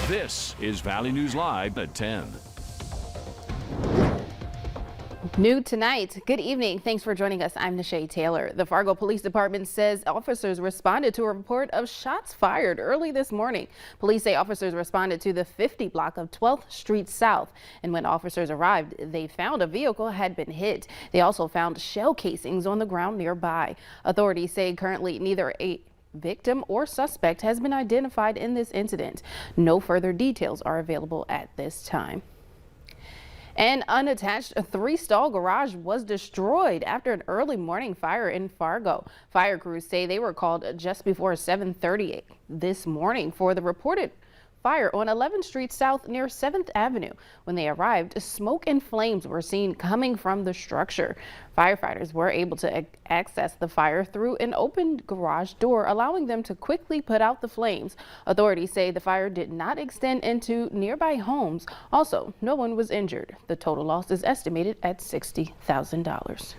This is Valley News Live at 10. New tonight. Good evening. Thanks for joining us. I'm Nishay Taylor. The Fargo Police Department says officers responded to a report of shots fired early this morning. Police say officers responded to the 50 block of 12th Street South. And when officers arrived, they found a vehicle had been hit. They also found shell casings on the ground nearby. Authorities say currently neither a victim or suspect has been identified in this incident. No further details are available at this time. An unattached three-stall garage was destroyed after an early morning fire in Fargo. Fire crews say they were called just before 7:30 this morning for the reported fire on 11th Street South near 7th Avenue. When they arrived, smoke and flames were seen coming from the structure. Firefighters were able to access the fire through an open garage door, allowing them to quickly put out the flames. Authorities say the fire did not extend into nearby homes. Also, no one was injured. The total loss is estimated at $60,000.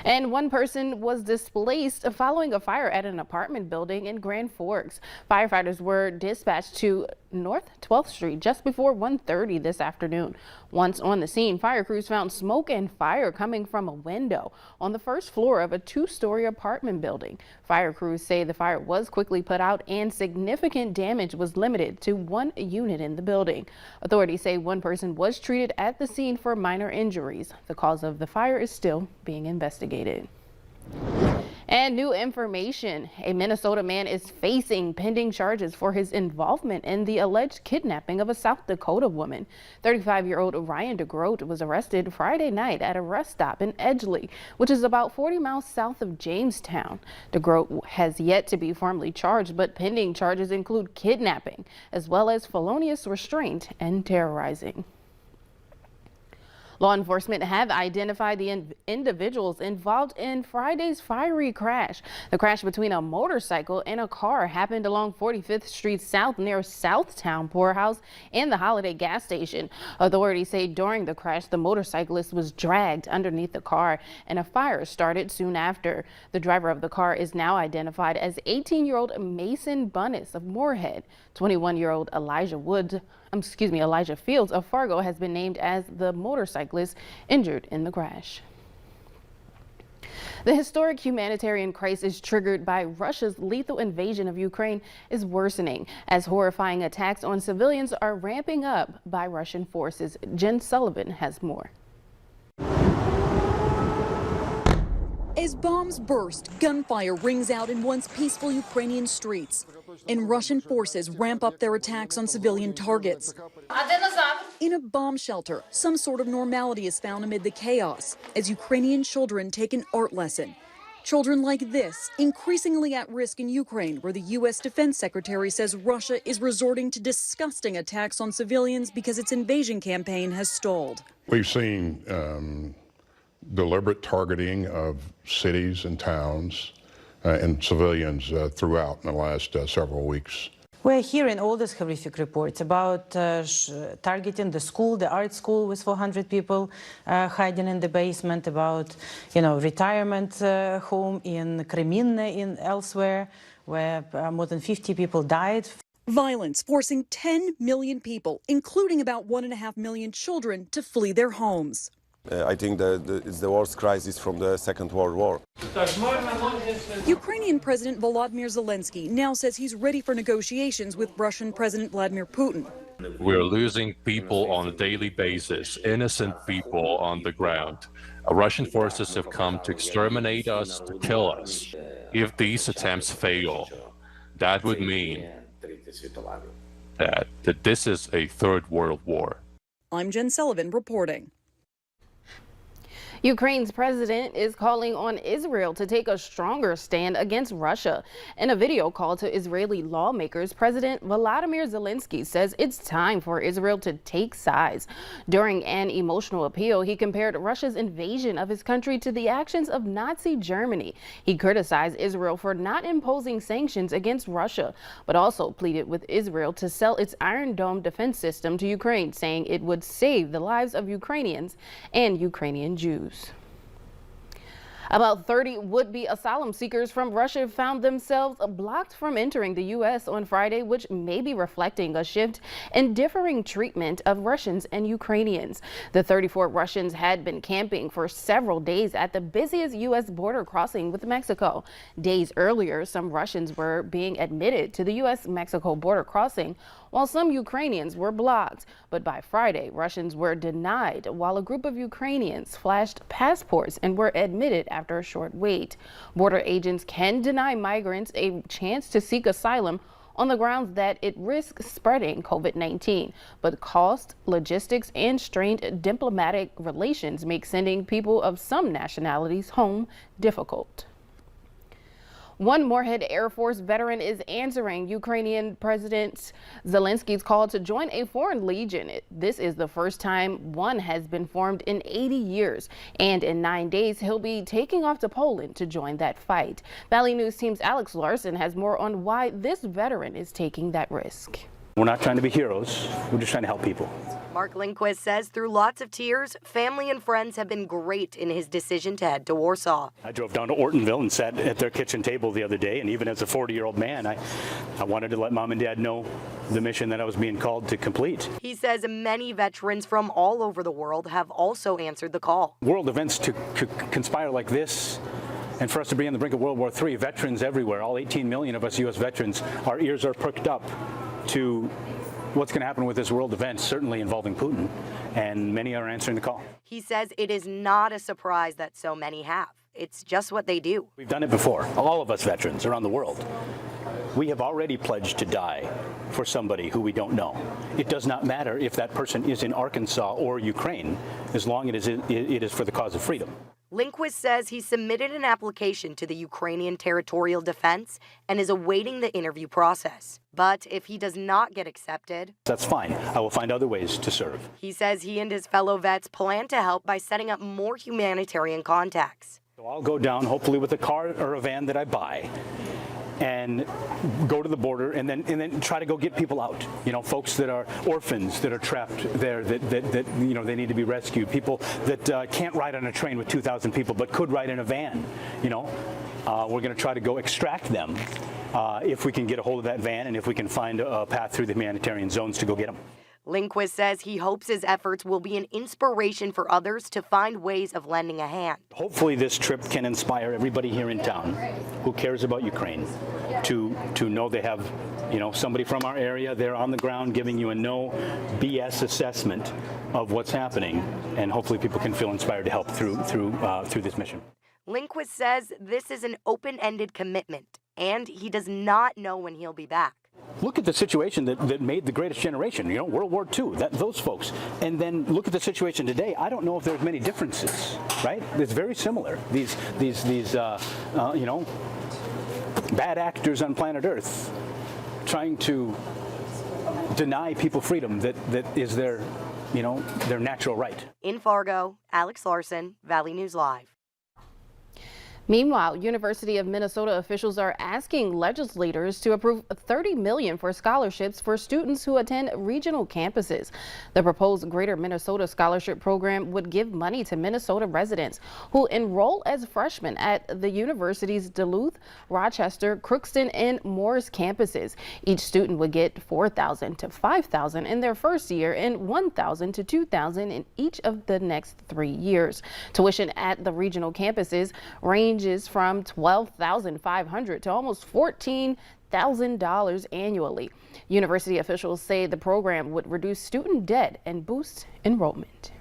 And one person was displaced following a fire at an apartment building in Grand Forks. Firefighters were dispatched to North 12th Street just before 1:30 this afternoon. Once on the scene, fire crews found smoke and fire coming from a window on the first floor of a two-story apartment building. Fire crews say the fire was quickly put out and significant damage was limited to one unit in the building. Authorities say one person was treated at the scene for minor injuries. The cause of the fire is still being investigated. And new information. A Minnesota man is facing pending charges for his involvement in the alleged kidnapping of a South Dakota woman. 35-year-old Ryan DeGroat was arrested Friday night at a rest stop in Edgeley, which is about 40 miles south of Jamestown. DeGroat has yet to be formally charged, but pending charges include kidnapping, as well as felonious restraint and terrorizing. Law enforcement have identified the individuals involved in Friday's fiery crash. The crash between a motorcycle and a car happened along 45th Street South near Southtown Poorhouse and the Holiday gas station. Authorities say during the crash, the motorcyclist was dragged underneath the car and a fire started soon after. The driver of the car is now identified as 18-year-old Mason Bunnis of Moorhead. 21-year-old Elijah Fields of Fargo has been named as the motorcyclist injured in the crash. The historic humanitarian crisis triggered by Russia's lethal invasion of Ukraine is worsening as horrifying attacks on civilians are ramping up by Russian forces. Jen Sullivan has more. As bombs burst, gunfire rings out in once peaceful Ukrainian streets, and Russian forces ramp up their attacks on civilian targets. In a bomb shelter, some sort of normality is found amid the chaos as Ukrainian children take an art lesson. Children like this, increasingly at risk in Ukraine, where the U.S. Defense Secretary says Russia is resorting to disgusting attacks on civilians because its invasion campaign has stalled. We've seen deliberate targeting of cities and towns and civilians throughout in the last several weeks. We're hearing all these horrific reports about targeting the school, the art school with 400 people hiding in the basement, about, retirement home in Kreminne in elsewhere, where more than 50 people died. Violence forcing 10 million people, including about 1.5 million children, to flee their homes. I think that it's the worst crisis from the Second World War. Ukrainian President Volodymyr Zelensky now says he's ready for negotiations with Russian President Vladimir Putin. We're losing people on a daily basis, innocent people on the ground. Russian forces have come to exterminate us, to kill us. If these attempts fail, that would mean that this is a third world war. I'm Jen Sullivan reporting. Ukraine's president is calling on Israel to take a stronger stand against Russia. In a video call to Israeli lawmakers, President Volodymyr Zelensky says it's time for Israel to take sides. During an emotional appeal, he compared Russia's invasion of his country to the actions of Nazi Germany. He criticized Israel for not imposing sanctions against Russia, but also pleaded with Israel to sell its Iron Dome defense system to Ukraine, saying it would save the lives of Ukrainians and Ukrainian Jews. About 30 would-be asylum seekers from Russia found themselves blocked from entering the U.S. on Friday, which may be reflecting a shift in differing treatment of Russians and Ukrainians. The 34 Russians had been camping for several days at the busiest U.S. border crossing with Mexico. Days earlier, some Russians were being admitted to the U.S.-Mexico border crossing, while some Ukrainians were blocked. But by Friday, Russians were denied, while a group of Ukrainians flashed passports and were admitted after a short wait. Border agents can deny migrants a chance to seek asylum on the grounds that it risks spreading COVID-19. But cost, logistics, and strained diplomatic relations make sending people of some nationalities home difficult. One Moorhead Air Force veteran is answering Ukrainian President Zelensky's call to join a foreign legion. This is the first time one has been formed in 80 years. And in 9 days, he'll be taking off to Poland to join that fight. Valley News Team's Alex Larson has more on why this veteran is taking that risk. We're not trying to be heroes. We're just trying to help people. Mark Lindquist says through lots of tears, family and friends have been great in his decision to head to Warsaw. I drove down to Ortonville and sat at their kitchen table the other day, and even as a 40-year-old man, I wanted to let mom and dad know the mission that I was being called to complete. He says many veterans from all over the world have also answered the call. World events to conspire like this, and for us to be on the brink of World War III, veterans everywhere, all 18 million of us U.S. veterans, our ears are perked up to what's going to happen with this world event, certainly involving Putin, and many are answering the call. He says it is not a surprise that so many have. It's just what they do. We've done it before. All of us veterans around the world. We have already pledged to die for somebody who we don't know. It does not matter if that person is in Arkansas or Ukraine, as long as it is for the cause of freedom. Lindquist says he submitted an application to the Ukrainian Territorial Defense and is awaiting the interview process. But if he does not get accepted, that's fine. I will find other ways to serve. He says he and his fellow vets plan to help by setting up more humanitarian contacts. So I'll go down, hopefully with a car or a van that I buy, and go to the border and then try to go get people out. You know, folks that are orphans that are trapped there, that you know, they need to be rescued. People that can't ride on a train with 2,000 people but could ride in a van. You know, we're going to try to go extract them if we can get a hold of that van and if we can find a path through the humanitarian zones to go get them. Lindquist says he hopes his efforts will be an inspiration for others to find ways of lending a hand. Hopefully this trip can inspire everybody here in town who cares about Ukraine to know they have, you know, somebody from our area there on the ground giving you a no BS assessment of what's happening, and hopefully people can feel inspired to help through this mission. Lindquist says this is an open-ended commitment, and he does not know when he'll be back. Look at the situation that made the greatest generation, you know, World War II, those folks. And then look at the situation today. I don't know if there's many differences, right? It's very similar. These you know, bad actors on planet Earth trying to deny people freedom that is their, you know, their natural right. In Fargo, Alex Larson, Valley News Live. Meanwhile, University of Minnesota officials are asking legislators to approve $30 million for scholarships for students who attend regional campuses. The proposed Greater Minnesota Scholarship Program would give money to Minnesota residents who enroll as freshmen at the university's Duluth, Rochester, Crookston, and Morris campuses. Each student would get $4,000 to $5,000 in their first year and $1,000 to $2,000 in each of the next 3 years. Tuition at the regional campuses ranges from $12,500 to almost $14,000 annually. University officials say the program would reduce student debt and boost enrollment.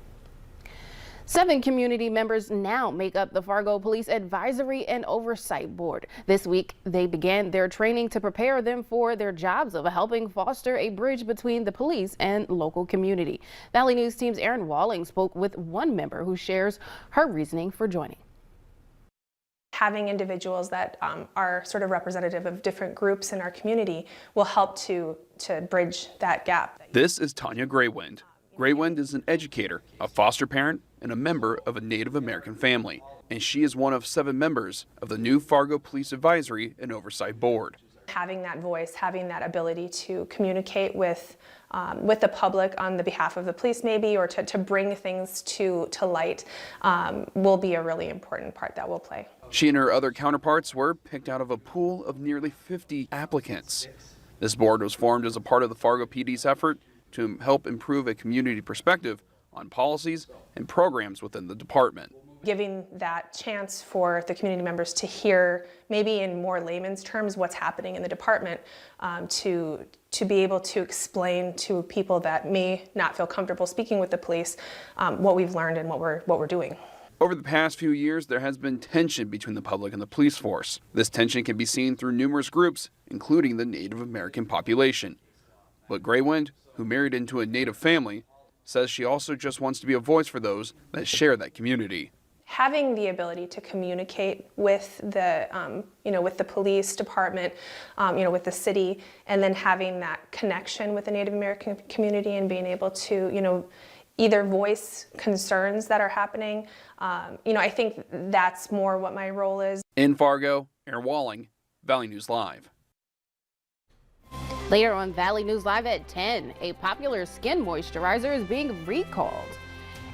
7 community members now make up the Fargo Police Advisory and Oversight Board. This week, they began their training to prepare them for their jobs of helping foster a bridge between the police and local community. Valley News Team's Erin Walling spoke with one member who shares her reasoning for joining. Having individuals that are sort of representative of different groups in our community will help to bridge that gap. This is Tanya Graywind. Graywind is an educator, a foster parent, and a member of a Native American family, and she is one of 7 members of the new Fargo Police Advisory and Oversight Board. Having that voice, having that ability to communicate with the public on the behalf of the police maybe, or to bring things to light will be a really important part that we'll play. She and her other counterparts were picked out of a pool of nearly 50 applicants. This board was formed as a part of the Fargo PD's effort to help improve a community perspective on policies and programs within the department. Giving that chance for the community members to hear, maybe in more layman's terms, what's happening in the department, to be able to explain to people that may not feel comfortable speaking with the police what we've learned and what we're doing. Over the past few years, there has been tension between the public and the police force. This tension can be seen through numerous groups, including the Native American population. But Graywind, who married into a Native family, says she also just wants to be a voice for those that share that community. Having the ability to communicate with the, with the police department, with the city, and then having that connection with the Native American community and being able to, either voice concerns that are happening. I think that's more what my role is. In Fargo, Aaron Walling, Valley News Live. Later on Valley News Live at 10, a popular skin moisturizer is being recalled.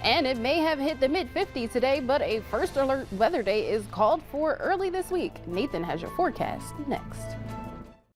And it may have hit the mid-50s today, but a first alert weather day is called for early this week. Nathan has your forecast next.